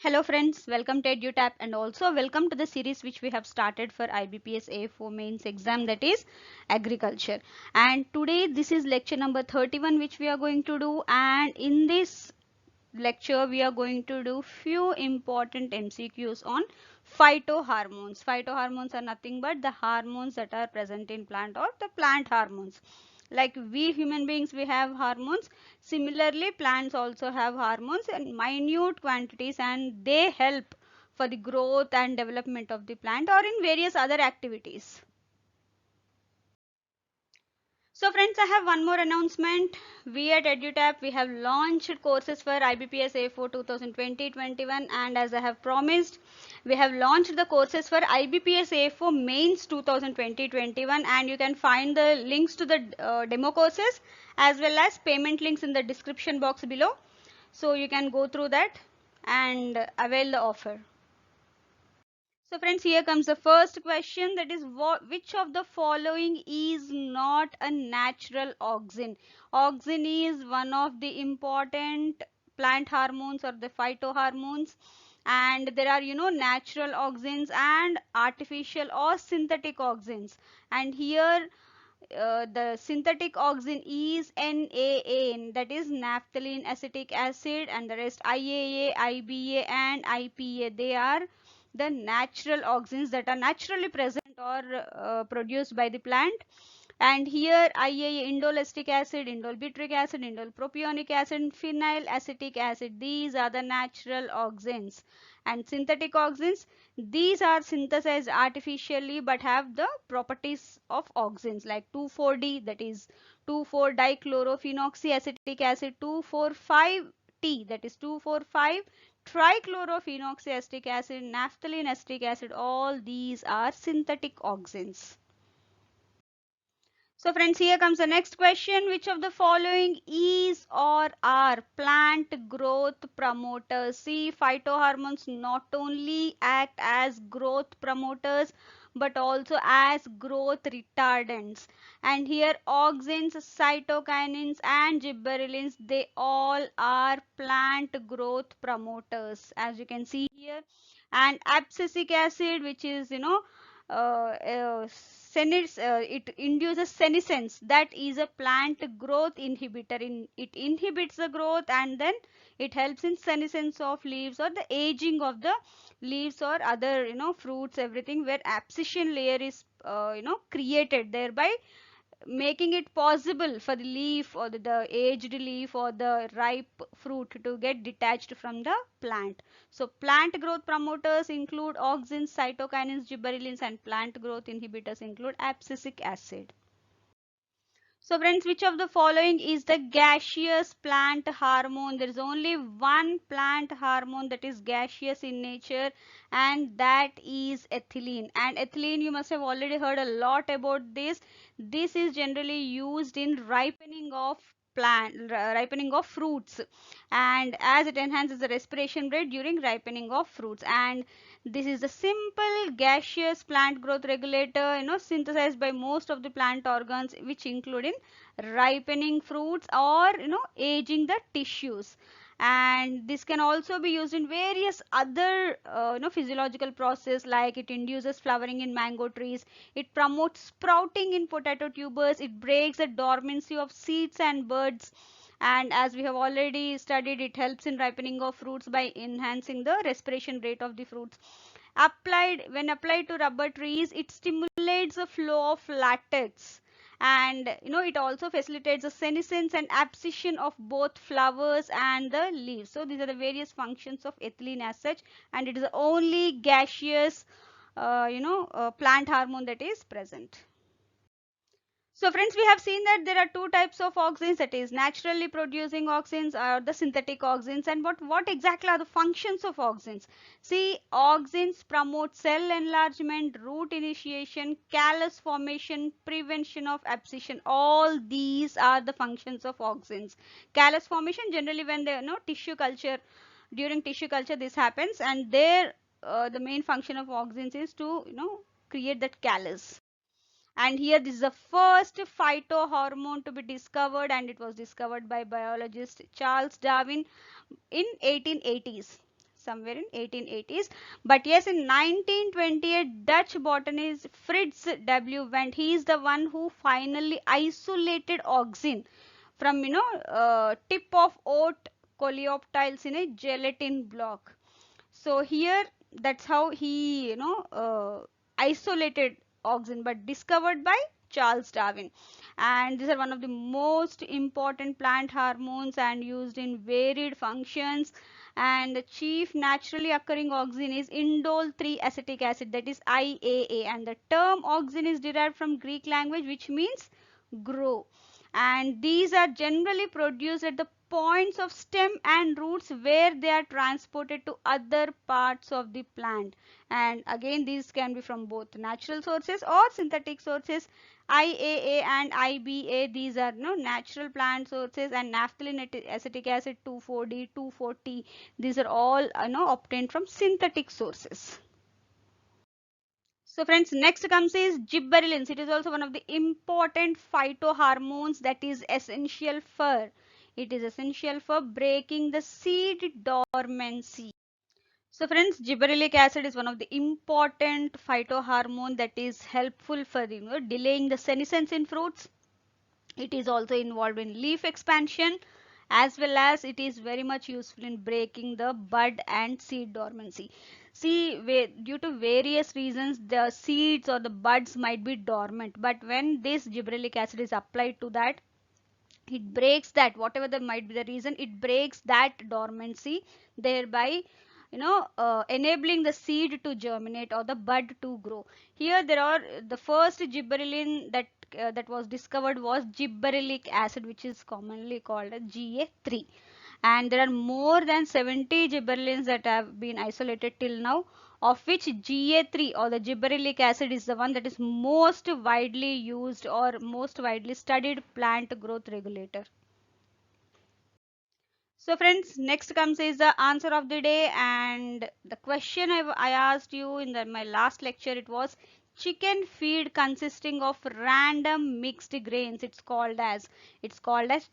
Hello friends, welcome to EduTap and also welcome to the series which we have started for IBPS A4 mains exam, that is agriculture. And today this is lecture number 31 which we are going to do, and in this lecture we are going to do few important MCQs on phytohormones. Phytohormones are nothing but the hormones that are present in plant or the plant hormones. Like we human beings, we have hormones. Similarly, plants also have hormones in minute quantities, and they help for the growth and development of the plant or in various other activities. So friends, I have one more announcement. We at EduTap, we have launched courses for IBPS A4 2020-21, and as I have promised, we have launched the courses for IBPS A4 mains 2020-21, and you can find the links to the demo courses as well as payment links in the description box below. So you can go through that and avail the offer. So friends, here comes the first question, that is which of the following is not a natural auxin? Auxin is one of the important plant hormones or the phytohormones, and there are natural auxins and artificial or synthetic auxins, and here the synthetic auxin is NAA, that is naphthalene acetic acid, and the rest IAA, IBA and IPA. They are the natural auxins that are naturally present or produced by the plant. And here IAA, indole acetic acid, indole butyric acid, indole propionic acid, phenyl acetic acid, these are the natural auxins. And synthetic auxins, these are synthesized artificially but have the properties of auxins, like 2,4-D, that is 2,4-dichlorophenoxyacetic acid, 2,4,5-T, that is 2,4,5 trichlorophenoxyacetic acid, naphthalene acetic acid, all these are synthetic auxins. So friends, here comes the next question. Which of the following is or are plant growth promoters? See, phytohormones not only act as growth promoters but also as growth retardants. And here auxins, cytokinins and gibberellins, they all are plant growth promoters, as you can see here. And abscisic acid, which is it induces senescence, that is a plant growth inhibitor. It inhibits the growth and then it helps in senescence of leaves or the aging of the leaves or other fruits, everything, where abscission layer is created, thereby making it possible for the leaf or the aged leaf or the ripe fruit to get detached from the plant. So plant growth promoters include auxins, cytokinins, gibberellins, and plant growth inhibitors include abscisic acid. So friends, which of the following is the gaseous plant hormone? There is only one plant hormone that is gaseous in nature, and that is ethylene. And ethylene, you must have already heard a lot about this. This is generally used in ripening of fruits, and as it enhances the respiration rate during ripening of fruits. And this is a simple gaseous plant growth regulator, synthesized by most of the plant organs, which include in ripening fruits or aging the tissues. And this can also be used in various other physiological process, like it induces flowering in mango trees, it promotes sprouting in potato tubers, it breaks the dormancy of seeds and birds, and as we have already studied, it helps in ripening of fruits by enhancing the respiration rate of the fruits. When applied to rubber trees, it stimulates the flow of latex, and it also facilitates the senescence and abscission of both flowers and the leaves. So these are the various functions of ethylene as such, and it is the only gaseous plant hormone that is present. So friends, we have seen that there are two types of auxins, that is naturally producing auxins or the synthetic auxins. And what exactly are the functions of auxins? See, auxins promote cell enlargement, root initiation, callus formation, prevention of abscission. All these are the functions of auxins. Callus formation, generally when the tissue culture, during tissue culture this happens, and there the main function of auxins is to create that callus. And here this is the first phytohormone to be discovered, and it was discovered by biologist Charles Darwin in 1880s. somewhere in 1880s. But yes, in 1928, Dutch botanist Fritz W. Wendt, he is the one who finally isolated auxin from tip of oat coleoptiles in a gelatin block. So here, that's how he isolated auxin, but discovered by Charles Darwin. And these are one of the most important plant hormones and used in varied functions. And the chief naturally occurring auxin is indole 3 acetic acid, that is IAA, and the term auxin is derived from Greek language, which means grow. And these are generally produced at the points of stem and roots where they are transported to other parts of the plant. And again, these can be from both natural sources or synthetic sources. IAA and IBA, these are natural plant sources, and naphthalene acetic acid 2,4-D, 2,4-T, these are all obtained from synthetic sources. So friends, next comes is gibberellins. It is also one of the important phytohormones that is essential for, it is essential for breaking the seed dormancy. So friends, gibberellic acid is one of the important phytohormone that is helpful for delaying the senescence in fruits. It is also involved in leaf expansion, as well as it is very much useful in breaking the bud and seed dormancy. See, due to various reasons, the seeds or the buds might be dormant, but when this gibberellic acid is applied to that, it breaks that, whatever that might be the reason, it breaks that dormancy, thereby enabling the seed to germinate or the bud to grow. Here there are the first gibberellin that was discovered was gibberellic acid, which is commonly called as GA3. And there are more than 70 gibberellins that have been isolated till now, of which GA3 or the gibberellic acid is the one that is most widely used or most widely studied plant growth regulator. So friends, next comes is the answer of the day, and the question I asked you in my last lecture, it was chicken feed consisting of random mixed grains. It's called as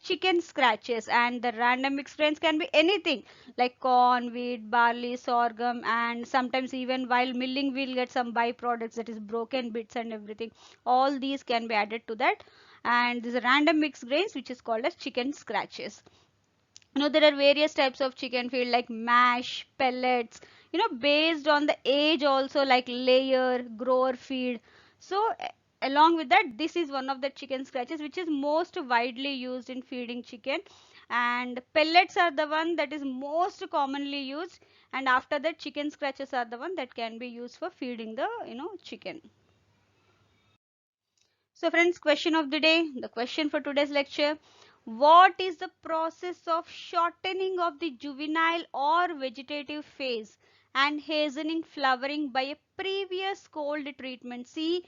chicken scratches, and the random mixed grains can be anything like corn, wheat, barley, sorghum, and sometimes even while milling we'll get some byproducts, that is broken bits and everything. All these can be added to that, and these are random mixed grains which is called as chicken scratches. There are various types of chicken feed like mash, pellets, based on the age also, like layer, grower feed. So along with that, this is one of the chicken scratches which is most widely used in feeding chicken, and pellets are the one that is most commonly used, and after that chicken scratches are the one that can be used for feeding the chicken. So friends, question of the day, the question for today's lecture: what is the process of shortening of the juvenile or vegetative phase and hastening flowering by a previous cold treatment? See,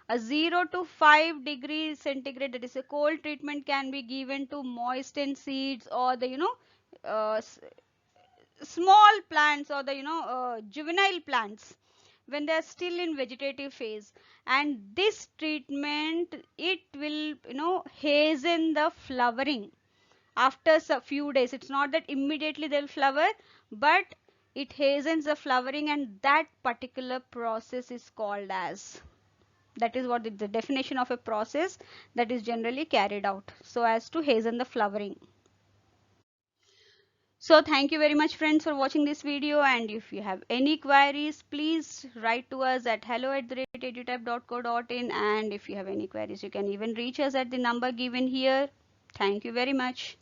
a 0 to 5 degrees centigrade, that is a cold treatment, can be given to moistened seeds or the uh, small plants or the juvenile plants when they are still in vegetative phase. And this treatment, it will hasten the flowering after a few days. It's not that immediately they'll flower, but it hastens the flowering, and that particular process is called as, that is what the definition of a process that is generally carried out so as to hasten the flowering. So thank you very much friends for watching this video, and if you have any queries, please write to us at hello@edutype.co.in, and if you have any queries, you can even reach us at the number given here. Thank you very much.